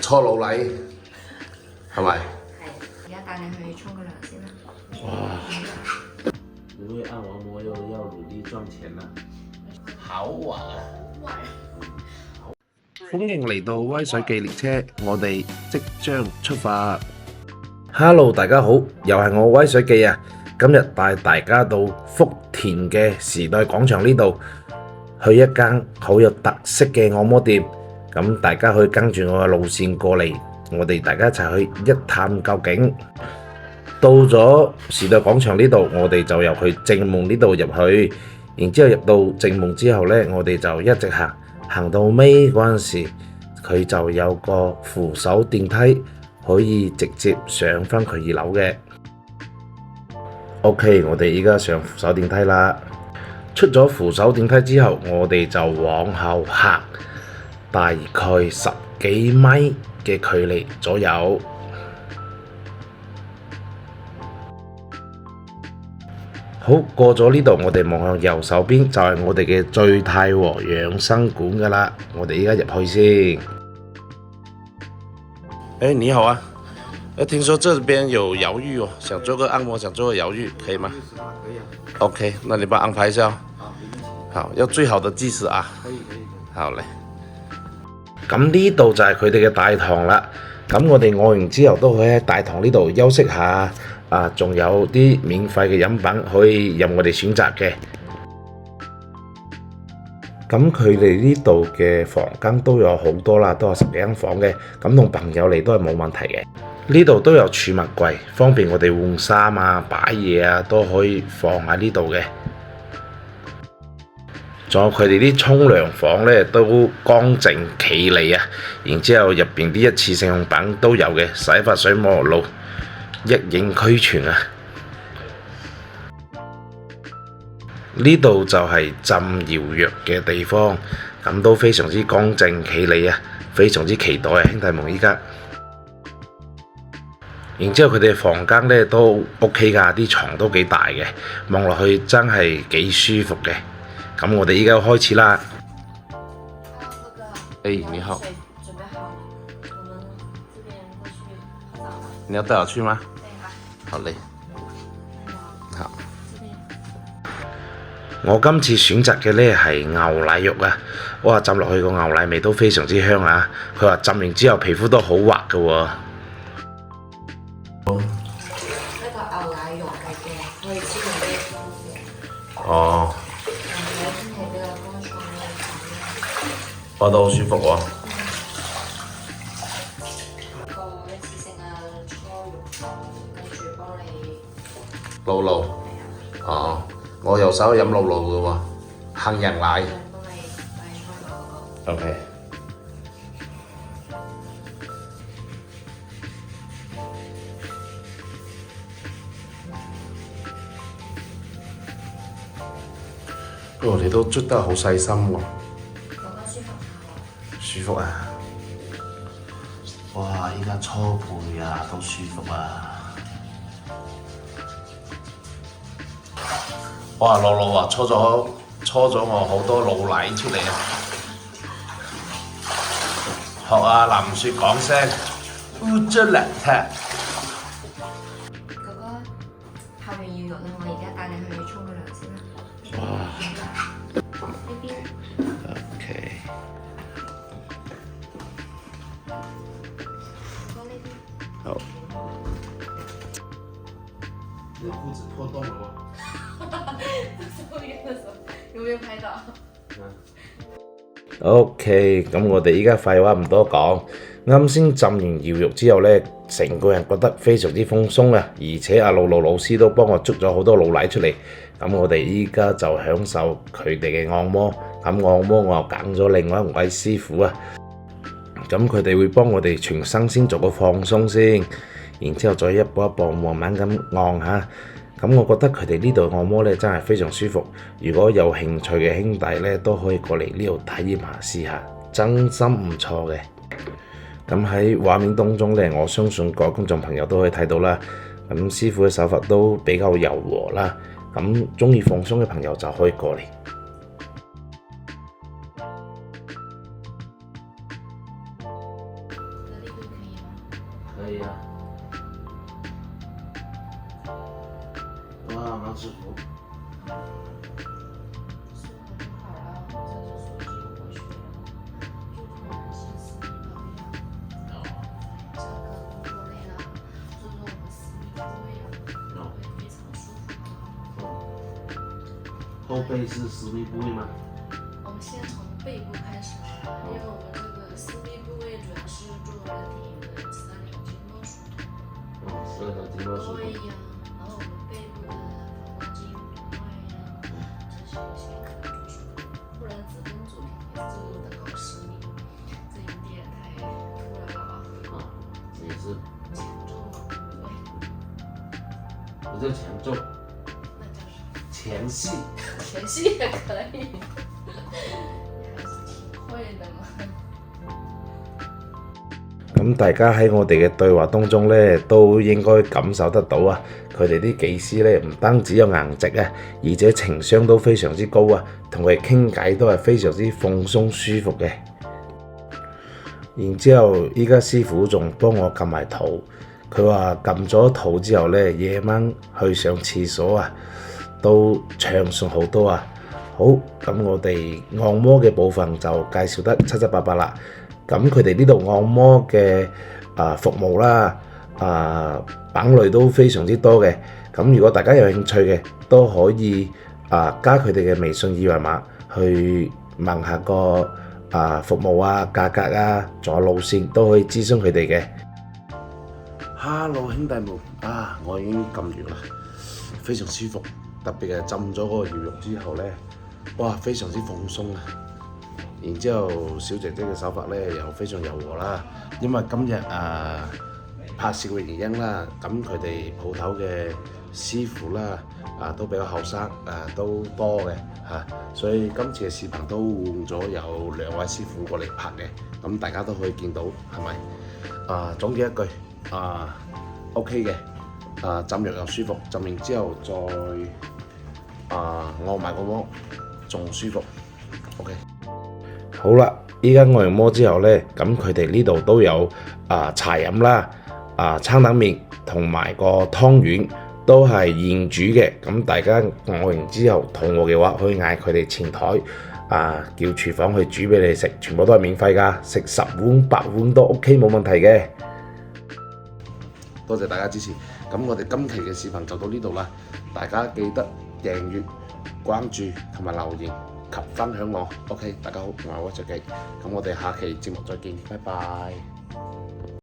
搓老禮係咪？係，而家帶你去沖個涼先啦。哇！因為按完摩要努力賺錢啦。好啊！歡迎嚟到威水記列車，我哋即將出發。Hello， 大家好，又係我威水記啊！今日帶大家到福田嘅時代廣場呢度，去一間好有特色嘅按摩店。咁大家可以跟住我嘅路線過嚟，我哋大家一齊去一探究竟。到咗時代廣場呢度，我哋就入去正門呢度入去，然之後入到正門之後呢，我哋就一直行，行到尾嗰陣時，佢就有個扶手電梯，可以直接上返佢2樓嘅。OK， 我哋依家上扶手電梯啦。出咗扶手電梯之後，我哋就往後行，大概10幾米嘅距離左右。好，過咗呢度，我哋望向右手邊就係我哋嘅醉太和養生館噶啦。我哋依家入去先。你好啊！聽說這邊有搖浴哦，想做個按摩，想做個搖浴，可以嗎？可以啊。OK，那你幫我安排一下哦。好，要最好的技師啊。可以。好嘞。咁呢度就係佢哋嘅大堂啦。咁我哋按完之後都可以喺大堂呢度休息下。仲有啲免費嘅飲品可以任我哋選擇嘅。咁佢哋呢度嘅房間都有好多啦，都有10幾間房嘅。咁同朋友嚟都係冇問題嘅。呢度都有儲物櫃，方便我哋換衫啊、擺嘢啊，都可以放喺呢度嘅。仲有佢哋啲沖涼房呢，都乾淨企理啊。然之後入邊啲一次性用品都有嘅，洗髮水、沐浴露一應俱全啊！呢度就係浸搖浴嘅地方，咁都非常之乾淨企理啊，非常之期待啊，兄弟們依家。然之後佢哋房間呢都 OK 㗎，啲床都幾大嘅，望落去真係幾舒服嘅。咁我哋依家開始啦。你好。你要帶我去嗎？好嘞。好。我今次選擇嘅呢係牛奶浴啊！哇，浸落去個牛奶味都非常之香啊！佢話浸完之後皮膚都好滑㗎喎。呢個牛奶浴嚟嘅，可以知道啲舒服。哦。天氣比較乾燥咧，我都好舒服喎。一次性嘅搓浴，跟住幫你露露。哦，我右手飲露露嘅喎，杏仁奶。幫你搓浴嗰個。OK。你都捽得好細心喎。覺得舒服下舒服啊！哇！依家搓背啊，都舒服啊！哇！露露啊，搓咗我好多老奶出嚟啊！學阿林雪講聲烏卒邋遢。哥哥，拍完搖浴啦，我而家帶你去沖個涼先啦。哇呢邊。！OK。哥哥呢邊。好。你的褲子破洞了喎。有冇拍到？OK，咁我哋依家廢話唔多講，啱先浸完搖浴之後呢，成個人覺得非常之放鬆啊！而且阿露露老師都幫我捉咗好多老奶出嚟，咁我哋依家就享受佢哋嘅按摩。咁按摩我又揀咗另外一位師傅啊，咁佢哋會幫我哋全身先做個放鬆先，然之後再一步一步慢慢咁按下。咁我覺得佢哋呢度按摩呢真係非常舒服，如果有興趣嘅兄弟呢，都可以過嚟呢度體驗下試下，真心唔錯嘅。咁喺畫面當中呢，我相信各位觀眾朋友都可以睇到啦。咁師傅嘅手法都比較柔和啦，咁鍾意放鬆嘅朋友就可以過嚟。可以啊。哇，蛮舒服。说很好啊，或者是说经过学做这种男性私密保养，这个工作累了，做做我们私密部位啊，会非常舒服啊。后背是私密部位吗？我们先从背部开始，因为我们这个私密部位主要是做人体的13条经络疏通。12条经络疏通。对呀，然后我们背部的膀胱经、督脉呀，这些先可以做疏通，不然只跟主题也是的搞私密，这有点太突然了吧？啊，这也是强重嘛，对不对？不叫强重，那叫什么？前戏。前戏也可以，你还是挺会的嘛。咁大家喺我哋嘅對話當中咧，都應該感受得到啊！佢哋啲技師咧，唔單止有顏值啊，而且情商都非常之高啊，同佢哋傾偈都係非常之放鬆舒服嘅。然之後，依家師傅仲幫我撳埋肚，佢話撳咗肚之後咧，夜晚去上廁所啊，都暢順好多啊！好，咁我哋按摩嘅部分就介紹得七七八八啦。咁佢哋呢度按摩嘅服務啦，種類都非常之多嘅。咁如果大家有興趣嘅，都可以加佢哋嘅微信二維碼去問下個服務啊、價格啊，仲有路線都可以諮詢佢哋嘅。Hello 兄弟們，我已經撳完啦，非常舒服，特別係浸咗嗰個瑤浴之後呢，哇，非常之放鬆啊！然之後，小姐姐嘅手法咧又非常柔和啦，因為今日拍攝嘅原因啦，咁佢哋鋪頭嘅師傅啦都比較後生都多嘅所以今次嘅視頻都換咗有2位師傅過嚟拍嘅，咁大家都可以見到係咪？總結一句OK 嘅，浸浴又舒服，浸完之後再按埋個摩仲舒服 OK。好啦，依家按完摩之後呢，咁佢哋呢度都有茶飲啦，餐冷麵同埋個湯圓都係現煮嘅。咁大家按完之後肚餓嘅話，可以嗌佢哋前台叫廚房去煮俾你食，全部都係免費㗎，食10碗8碗都 OK 冇問題嘅。多謝大家支持，咁我哋今期嘅視頻就到呢度啦，大家記得訂閱、關注同埋留言及分享我。OK， 大家好，我係屈卓記，咁我哋下期節目再見，拜拜。